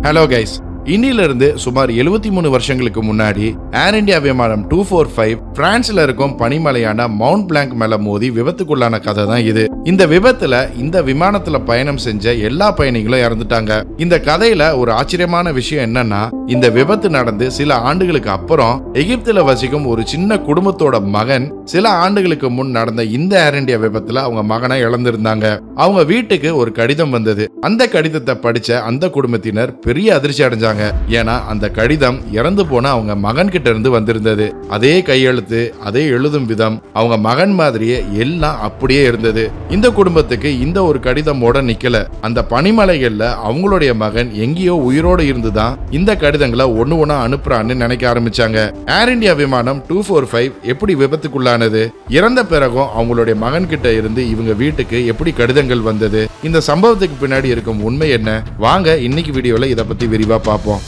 Hello guys, இன்னிலிருந்து சுமார் 73 வருஷங்களுக்கு முன்னாடி ஏர் இந்தியா விமானம் 245 பிரான்ஸ்ல இருக்கும் பனிமலையான மவுண்ட் பிளாங்க் மேல மோதி விபத்துக்குள்ளான கதை தான் இது. இந்த விபத்துல இந்த விமானத்துல பயணம் செஞ்ச எல்லா பயணிகளும் இறந்துட்டாங்க. இந்த கதையில ஒரு ஆச்சரியமான விஷயம் என்னன்னா, இந்த விபத்து நடந்து சில ஆண்டுகளுக்கு அப்புறம் எகிப்துல வசிக்கும் ஒரு சின்ன குடும்பத்தோட மகன் சில ஆண்டுகளுக்கு முன் நடந்த இந்த ஏர் இந்தியா விபத்துல அவங்க மகனை இழந்திருந்தாங்க. அவங்க வீட்டுக்கு ஒரு கடிதம் வந்தது. அந்த கடிதத்தை படிச்ச அந்த குடும்பத்தினர் பெரிய அதிர்ச்சி அடைஞ்சாங்க. ஏன்னா அந்த கடிதம் இறந்து போன அவங்க மகன் கிட்ட இருந்து வந்திருந்தது. அதே கையெழுத்து, அதே எழுதும் விதம், அவங்க மகன் மாதிரியே எல்லாம் அப்படியே இருந்தது. இந்த குடும்பத்துக்கு இந்த ஒரு கடிதமோட நிக்கல. அந்த பனிமலைகள்ல அவங்களுடைய மகன் எங்கேயோ உயிரோடு இருந்துதான் இந்த கடிதங்களை ஒண்ணு ஒண்ணா அனுப்புறான்னு நினைக்க ஆரம்பிச்சாங்க. ஏர் இந்தியா விமானம் 245 எப்படி விபத்துக்குள்ளானது, இறந்த பிறகும் அவங்களுடைய மகன் கிட்ட இருந்து இவங்க வீட்டுக்கு எப்படி கடிதங்கள் வந்தது, இந்த சம்பவத்துக்கு பின்னாடி இருக்கும் உண்மை என்ன, வாங்க இன்னைக்கு வீடியோல இதை பத்தி விரிவா பார்ப்போம்.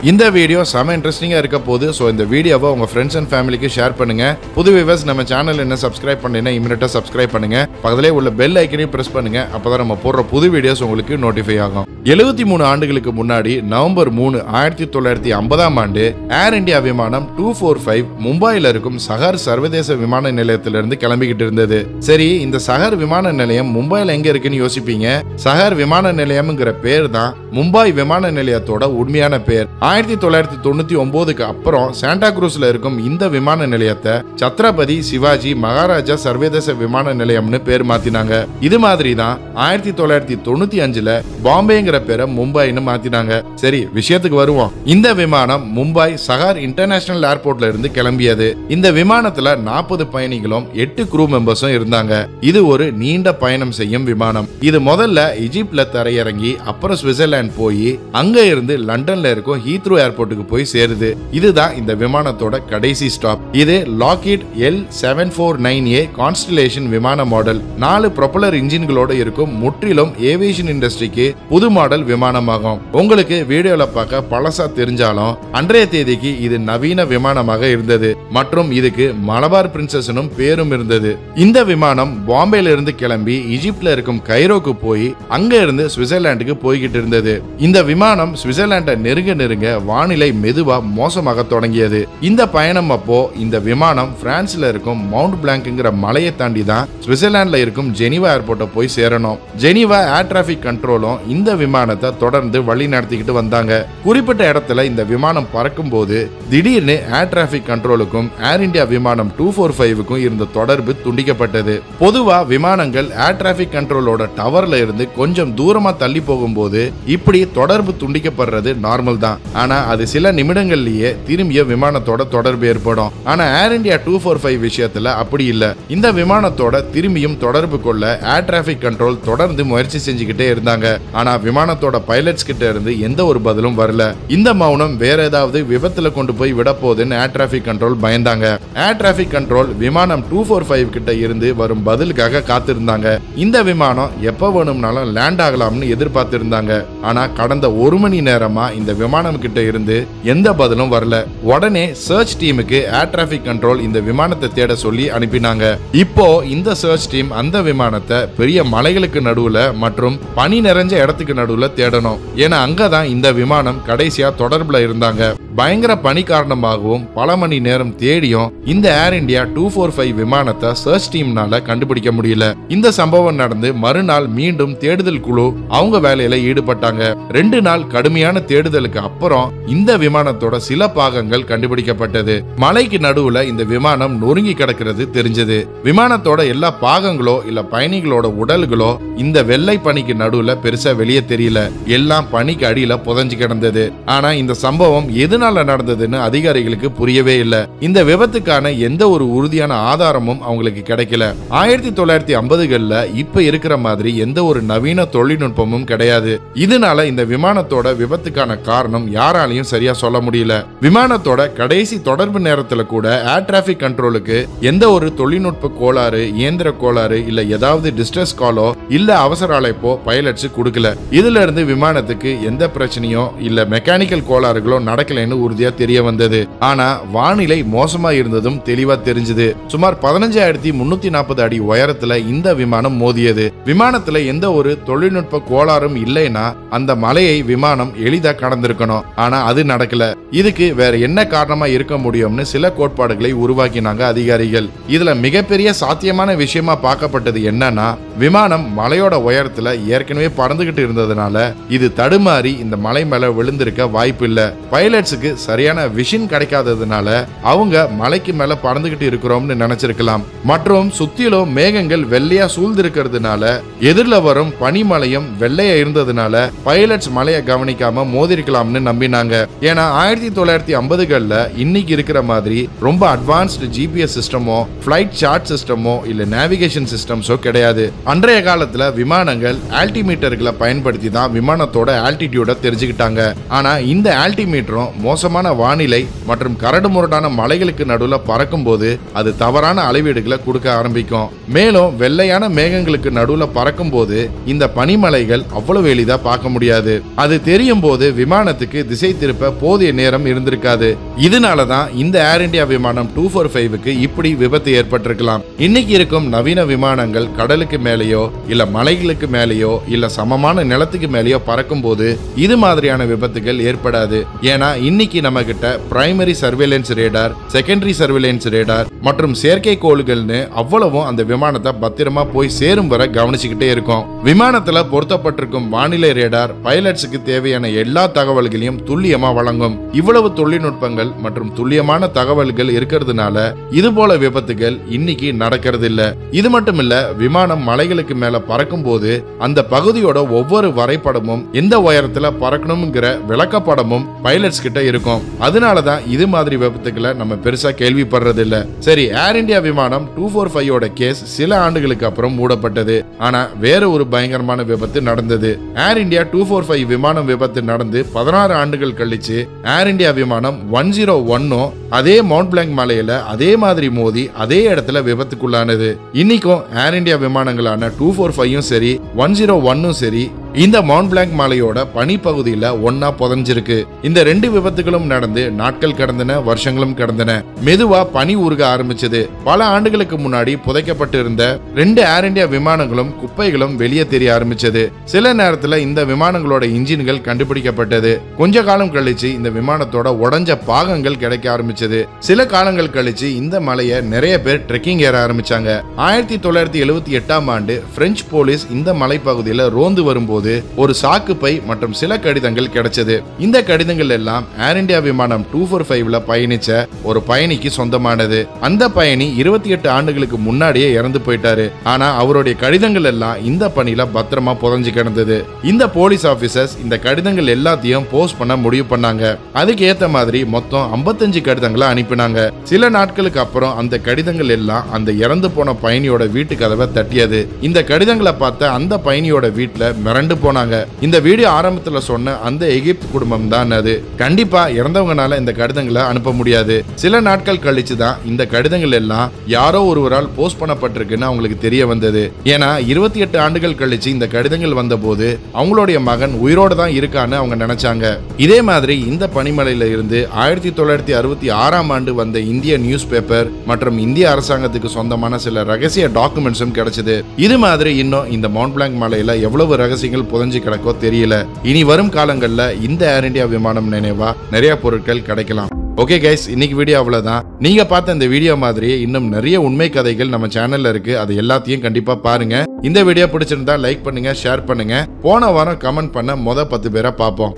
இந்த வீடியோ செம இன்ட்ரெஸ்டிங்கா இருக்க போகுது. ஸோ இந்த வீடியோவை உங்க ஃப்ரெண்ட்ஸ் அண்ட் ஃபேமிலிக்கு ஷேர் பண்ணுங்க. புது வியூவர்ஸ் நம்ம சேனல் என்ன சப்ஸ்கிரைப் பண்ணீங்கன்னா இமிடியேட்டா சப்ஸ்கிரைப் பண்ணுங்க. பக்கத்திலே உள்ள பெல் ஐக்கனையும் பிரஸ் பண்ணுங்க. அப்பதான் நம்ம போடுற புது வீடியோஸ் உங்களுக்கு நோட்டிஃபை ஆகும். 73 ஆண்டுகளுக்கு முன்னாடி நவம்பர் 3, 1950ஆம் ஆண்டு ஏர் இந்தியா விமானம் 245 மும்பையில் இருக்கும் சஹர் சர்வதேச விமான நிலையத்திலிருந்து கிளம்பிக்கிட்டு இருந்தது. சரி, இந்த சஹர் விமான நிலையம் மும்பையில் எங்க இருக்குன்னு யோசிப்பீங்க. சஹர் விமான நிலையம்ங்கிற பேர் தான் மும்பை விமான நிலையத்தோட உண்மையான பேர். 1999க்கு அப்புறம் சாண்டா குரூஸ்ல இருக்கும் இந்த விமான நிலையத்தை சத்ரபதி சிவாஜி மகாராஜா சர்வதேச விமான நிலையம்னு பேர் மாத்தினாங்க. இது மாதிரி தான் 1995ல பாம்பேங்கிற பேரை மும்பைன்னு மாத்தினாங்க. சரி, விஷயத்துக்கு வருவோம். இந்த விமானம் மும்பை சஹர் இன்டர்நேஷனல் ஏர்போர்ட்ல இருந்து கிளம்பியது. இந்த விமானத்துல 40 பயணிகளும் 8 க்ரூ மெம்பர்ஸும் இருந்தாங்க. இது ஒரு நீண்ட பயணம் செய்யும் விமானம். இது முதல்ல எஜிப்ட்ல தரையிறங்கி அப்புறம் சுவிட்சர்லாந்து போய் அங்க இருந்து லண்டன்ல இருக்கும் ஹீத்ரோ ஏர்போர்ட்டுக்கு போய் சேருது. இதுதான் இந்த விமானத்தோட கடைசி ஸ்டாப். இது லாக்ஹீட் L749A கான்ஸ்டலேஷன் விமான மாடல். 4 ப்ரொபல்லர் இன்ஜின்களோட இருக்கும் முற்றிலும் ஏவியேஷன் இண்டஸ்ட்ரிக்கு புது மாடல் விமானமாகும். உங்களுக்கு வீடியோல பார்க்க பழசா தெரிஞ்சாலும் அன்றைய தேதிக்கு இது நவீன விமானமாக இருந்தது மற்றும் இதுக்கு மலபார் பிரின்சஸ்னும் பேரும் இருந்தது. இந்த விமானம் பாம்பேல இருந்து கிளம்பி எஜிப்ட்ல இருக்கும் கைரோக்கு போய் அங்க இருந்து சுவிட்சர்லாந்துக்கு போய்கிட்டு இருந்தது. இந்த விமானம் சுவிட்சர்லாண்டை நெருங்க வானிலை மெதுவா மோசமாக தொடங்கியது. இந்த பயணம் அப்போ இந்த விமானம் பிரான்ஸ்ல இருக்கும் மவுண்ட் பிளாங்க்ங்கிற மலையை தாண்டி தான் சுவிட்சர்லாந்துல இருக்கும் ஜெனீவா ஏர்போர்ட்டை போய் சேரணும். ஜெனீவா ஏர் டிராபிக் கண்ட்ரோலும் இந்த விமானத்தை தொடர்ந்து வழி நடத்திக்கிட்டு வந்தாங்க. குறிப்பிட்ட இடத்துல இந்த விமானம் பறக்கும் போது திடீர்னு ஏர் டிராபிக் கண்ட்ரோலுக்கும் ஏர் இந்தியா விமானம் 245க்கும் இருந்த தொடர்பு துண்டிக்கப்பட்டது. பொதுவா விமானங்கள் ஏர் டிராபிக் கண்ட்ரோலோட டவர்ல இருந்து கொஞ்சம் தூரமா தள்ளி போகும்போது இப்படி தொடர்பு துண்டிக்கப்படுறது நார்மல் தான். ஆனா அது சில நிமிடங்கள்லயே திரும்பிய விமானத்தோட தொடர்பு ஏற்படும். ஆனா ஏர் இந்தியா 245 விஷயத்துல அப்படி இல்ல. இந்த விமானத்தோட திரும்பியும் தொடர்பு கொள்ள ஏர் டிராபிக் கண்ட்ரோல் தொடர்ந்து முயற்சி செஞ்சுக்கிட்டே இருந்தாங்க. ஆனா விமானத்தோட பைலட்ஸ் கிட்ட இருந்து எந்த ஒரு பதிலும் வரல. இந்த மௌனம் வேற ஏதாவது விபத்துல கொண்டு போய் விட போகுதுன்னு ஏர் டிராபிக் கண்ட்ரோல் பயந்தாங்க. ஏர் டிராபிக் கண்ட்ரோல் விமானம் 245 கிட்ட இருந்து வரும் பதிலுக்காக காத்திருந்தாங்க. இந்த விமானம் எப்ப வேணும்னாலும் லேண்ட் ஆகலாம்னு எதிர்பார்த்திருந்தாங்க. ஆனா கடந்த 1 மணி நேரமா இந்த விமானம் கிட்ட இருந்து எந்த பதிலும் வரல. உடனே சர்ச் டீமுக்கு ஏர் டிராபிக் கண்ட்ரோல் இந்த விமானத்தை தேட சொல்லி அனுப்பினாங்க. இப்போ இந்த சர்ச் டீம் அந்த விமானத்தை பெரிய மலைகளுக்கு நடுவுல மற்றும் பனி நிறைஞ்ச இடத்துக்கு நடுவுல தேடணும். ஏன்னா அங்கதான் இந்த விமானம் கடைசியா தொடர்புல இருந்தாங்க. பயங்கர பனி காரணமாகவும் பல மணி நேரம் தேடியும் இந்த ஏர் இந்தியா 245 விமானத்தை சர்ச் டீம்னால கண்டுபிடிக்க முடியல. இந்த சம்பவம் நடந்து மறுநாள் மீண்டும் தேடுதல் குழு அவங்க வேலையில ஈடுபட்டாங்க. 2 நாள் கடுமையான தேடுதலுக்கு அப்புறம் இந்த விமானத்தோட சில பாகங்கள் கண்டுபிடிக்கப்பட்டது. மலைக்கு நடுவுல இந்த விமானம் நொறுங்கி கிடக்கிறது தெரிஞ்சது. விமானத்தோட எல்லா பாகங்களோ இல்ல பயணிகளோட உடல்களோ இந்த வெள்ளை பனிக்கு நடுவுல பெருசா வெளியே தெரியல. எல்லாம் பனிக்கு அடியில புதஞ்சு கிடந்தது. ஆனா இந்த சம்பவம் எதனால நடந்ததுன்னு அதிகாரிகளுக்கு புரியவே இல்ல. இந்த விபத்துக்கான எந்த ஒரு உறுதியான ஆதாரமும் அவங்களுக்கு கிடைக்கல. 1950கள்ல இப்ப இருக்கிற மாதிரி எந்த ஒரு நவீன தொழில்நுட்பமும் கிடையாது. இதனால இந்த விமானத்தோட விபத்துக்கான காரணம் யாராலையும் சரியா சொல்ல முடியல. விமானத்தோட கடைசி தொடர்பு நேரத்துல கூட ஏர் டிராபிக் கண்ட்ரோலுக்கு எந்த ஒரு தொழில்நுட்ப கோளாறு, இயந்திர கோளாறு இல்ல ஏதாவது டிஸ்ட்ரெஸ் காலோ இல்ல அவசர அழைப்போ பைலட்ஸ் கொடுக்கல. இதுல இருந்து விமானத்துக்கு எந்த பிரச்சனையோ இல்ல மெக்கானிக்கல் கோளாறுகளோ நடக்கலைன்னு உறுதியா தெரிய வந்தது. ஆனா வானிலை மோசமா இருந்ததும் தெளிவா தெரிஞ்சது. சுமார் 15,340 அடி உயரத்துல இந்த விமானம் மோதியது. விமானத்துல எந்த ஒரு தொழில்நுட்ப கோளாறும் இல்லைன்னா அந்த மலையை விமானம் எளிதா கடந்திருக்கணும். ஆனா அது நடக்கல. இதுக்கு வேற என்ன காரணமா இருக்க முடியும்னு சில கோட்பாடுகளை உருவாக்கினாங்க அதிகாரிகள். இதுல மிகப்பெரிய சாத்தியமான விஷயமா பார்க்கப்பட்டது என்னன்னா, விமானம் மலையோட உயரத்துல ஏற்கனவே பறந்துகிட்டு இருந்ததுனால இது தடுமாறி இந்த மலை மேல விழுந்திருக்க வாய்ப்பு இல்ல. பைலட்ஸுக்கு சரியான விஷன் கிடைக்காததுனால அவங்க மலைக்கு மேல பறந்துகிட்டு இருக்கிறோம்னு நினைச்சிருக்கலாம். மற்றும் சுத்திலும் மேகங்கள் வெள்ளையா சூழ்ந்திருக்கிறதுனால எதிரில வரும் பனிமலையும் வெள்ளையா இருந்ததுனால பைலட்ஸ் மலையை கவனிக்காம மோதிருக்கலாம்னு நம்பினாங்க. ஏன்னா 1950கள்ல இன்னைக்கு இருக்கிற மாதிரி ரொம்ப அட்வான்ஸ்டு GPS சிஸ்டமோ ஃபிளைட் சார்ட் சிஸ்டமோ இல்ல நேவிகேஷன் சிஸ்டம்ஸோ கிடையாது. அன்றைய காலத்துல விமானங்கள் ஆல்டிமீட்டர்களை பயன்படுத்தி தான் விமானத்தோட ஆல்டிடியூட தெரிஞ்சுக்கிட்டாங்க. ஆனா இந்த ஆல்டிமீட்டரும் மோசமான வானிலை மற்றும் கரடுமுரடான மலைகளுக்கு நடுவுல பறக்கும் போது அது தவறான அளவீடுகளை கொடுக்க ஆரம்பிக்கும். மேலும் வெள்ளையான மேகங்களுக்கு நடுவுல பறக்கும் போது இந்த பனிமலைகள் அவ்வளவு எளிதா பார்க்க முடியாது. அது தெரியும் போது விமானத்துக்கு திசை திருப்ப போதிய நேரம் இருந்திருக்காது. இதனாலதான் இந்த ஏர் இந்தியா விமானம் 245க்கு இப்படி விபத்து ஏற்பட்டிருக்கலாம். இன்னைக்கு இருக்கும் நவீன விமானங்கள் கடலுக்கு மேலேயோ இல்ல மலைகளுக்கு மேலேயோ இல்ல சமமான நிலத்துக்கு மேலேயோ பறக்கும் போது இது மாதிரியான விபத்துகள் ஏற்படாது. ஏன்னா இன்னைக்கு நம்ம கிட்ட primary surveillance radar, secondary surveillance radar மற்றும் செயற்கைக்கோள்கள்னு அவ்வளவும் அந்த விமானத்தை பத்திரமா போய் சேரும் வரை கவனிச்சுக்கிட்டே இருக்கும். விமானத்துல பொருத்தப்பட்டிருக்கும் வானிலை ரேடார் பைலட்ஸுக்கு தேவையான எல்லா தகவல்களையும் துல்லியமா வழங்கும். இவ்வளவு தொழில்நுட்பங்கள் மற்றும் துல்லியமான தகவல்கள் இருக்கிறதுனால இது போல விபத்துகள் இன்னைக்கு நடக்கிறது இல்ல. இது மட்டும் இல்ல, விமானம் மலைகளுக்கு மேல பறக்கும் போது அந்த பகுதியோட ஒவ்வொரு வரைபடமும் எந்த உயரத்துல பறக்கணும்ங்கிற விளக்கப்படமும் பைலட்ஸ் கிட்ட இருக்கும். அதனாலதான் இது மாதிரி விபத்துக்களை நம்ம பெருசா கேள்விப்படுறது இல்ல. சரி, ஏர் இந்தியா விமானம் 245ஓட கேஸ் சில ஆண்டுகளுக்கு அப்புறம் மூடப்பட்டது. ஆனா வேற ஒரு பயங்கரமான விபத்து நடந்தது. ஏர் இந்தியா 245 விமானம் விபத்து நடந்து 16 ஆண்டுகள் கழிச்சு ஏர் இந்தியா விமானம் 101 அதே மவுண்ட் பிளாங்க் மலையில அதே மாதிரி மோதி அதே இடத்துல விபத்துக்குள்ளானது. இன்னைக்கும் ஏர் இந்தியா விமானங்களான 245ம் சரி 101ம் சரி இந்த மவுண்ட் பிளாங்க் மலையோட பனிப்பகுதியில ஒன்னா புதஞ்சிருக்கு. இந்த ரெண்டு விபத்துகளும் நடந்து நாட்கள் கடந்தன, வருஷங்களும் கடந்தன. மெதுவா பனி உருக ஆரம்பிச்சது. பல ஆண்டுகளுக்கு முன்னாடி புதைக்கப்பட்டு இருந்த 2 ஏர் இந்தியா விமானங்களும் குப்பைகளும் வெளியே தெரிய ஆரம்பிச்சது. சில நேரத்துல இந்த விமானங்களோட இன்ஜின்கள் கண்டுபிடிக்கப்பட்டது. கொஞ்ச காலம் கழிச்சு இந்த விமானத்தோட உடைஞ்ச பாகங்கள் கிடைக்க ஆரம்பிச்சது. சில காலங்கள் கழிச்சு இந்த மலையை நிறைய பேர் ட்ரெக்கிங் ஏற ஆரம்பிச்சாங்க. 1978ஆம் ஆண்டு பிரெஞ்சு போலீஸ் இந்த மலைப்பகுதியில ரோந்து வரும்போது ஒரு சாக்கு பை மற்றும் சில கடிதங்கள் கிடைச்சது. இந்த கடிதங்கள் எல்லாம் ஏர் இந்தியா விமானம் 245ல பயணிச்ச ஒரு பயணிக்கு சொந்தமானது. அந்த பயணி 28 ஆண்டுகளுக்கு முன்னாடியே இறந்து போயிட்டாரு. ஆனா அவருடைய கடிதங்கள் எல்லாம் இந்த பணியில பத்திரமா புதஞ்சு கிடந்தது. இந்த போலீஸ் ஆபீசர்ஸ் இந்த கடிதங்கள் எல்லாத்தையும் போஸ்ட் பண்ண முடிவு பண்ணாங்க. அதுக்கு ஏத்த மாதிரி மொத்தம் 55 கடிதங்களை அனுப்பினாங்க. சில நாட்களுக்கு அப்புறம் அந்த கடிதங்கள் எல்லாம் அந்த இறந்து போன பயணியோட வீட்டு கதவை தட்டியது. இந்த கடிதங்களை பார்த்த அந்த பயணியோட வீட்டுல மிரண்டு போனாங்க. இந்த வீடியோ ஆரம்பத்துல சொன்ன அந்த எகிப்து குடும்பம் தான் அது. கண்டிப்பா இறந்தவங்கனால இந்த கடிதங்களை அனுப்ப முடியாது. சில நாட்கள் கழிச்சு தான் இந்த கடிதங்கள் எல்லாம் யாரோ ஒருவரால் போஸ்ட் பண்ணப்பட்டிருக்குன்னு அவங்களுக்கு தெரிய வந்தது. ஏன்னா 28 ஆண்டுகள் கழிச்சு இந்த கடிதங்கள் வந்த போது அவங்களுடைய மகன் உயிரோட தான் இருக்கான்னு அவங்க நினைச்சாங்க. இதே மாதிரி இந்த பனிமலையில இருந்து 1966ஆம் ஆண்டு வந்த இந்திய நியூஸ் பேப்பர் மற்றும் இந்திய அரசாங்கத்துக்கு சொந்தமான சில ரகசிய டாக்குமெண்ட்ஸும் கிடைச்சது. இது மாதிரி இன்னும் இந்த மவுண்ட் பிளாங்க் மலையில எவ்வளவு ரகசியங்கள் புதஞ்சு கிடக்கோ தெரியல. இனி வரும் காலங்கள்ல இந்த ஏர் இந்தியா விமானம் நினைவா நிறைய பொருட்கள் கிடைக்கலாம். ஓகே கைஸ், இன்னைக்கு வீடியோ அவ்வளவுதான். நீங்க பார்த்த இந்த வீடியோ மாதிரியே இன்னும் நிறைய உண்மை கதைகள் நம்ம சேனல்ல இருக்கு. அது எல்லாத்தையும் கண்டிப்பா பாருங்க. இந்த வீடியோ பிடிச்சிருந்தா லைக் பண்ணுங்க, ஷேர் பண்ணுங்க. போன வாரம் கமெண்ட் பண்ண மொத 10 பேரை பார்ப்போம்.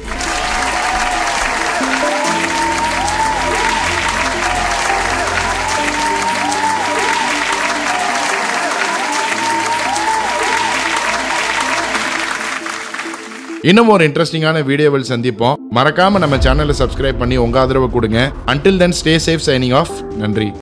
இன்னும் ஒரு இன்ட்ரெஸ்டிங்கான வீடியோவில் சந்திப்போம். மறக்காம நம்ம சேனலை சப்ஸ்கிரைப் பண்ணி உங்க ஆதரவு கொடுங்க. Until then, stay safe, signing off. நன்றி.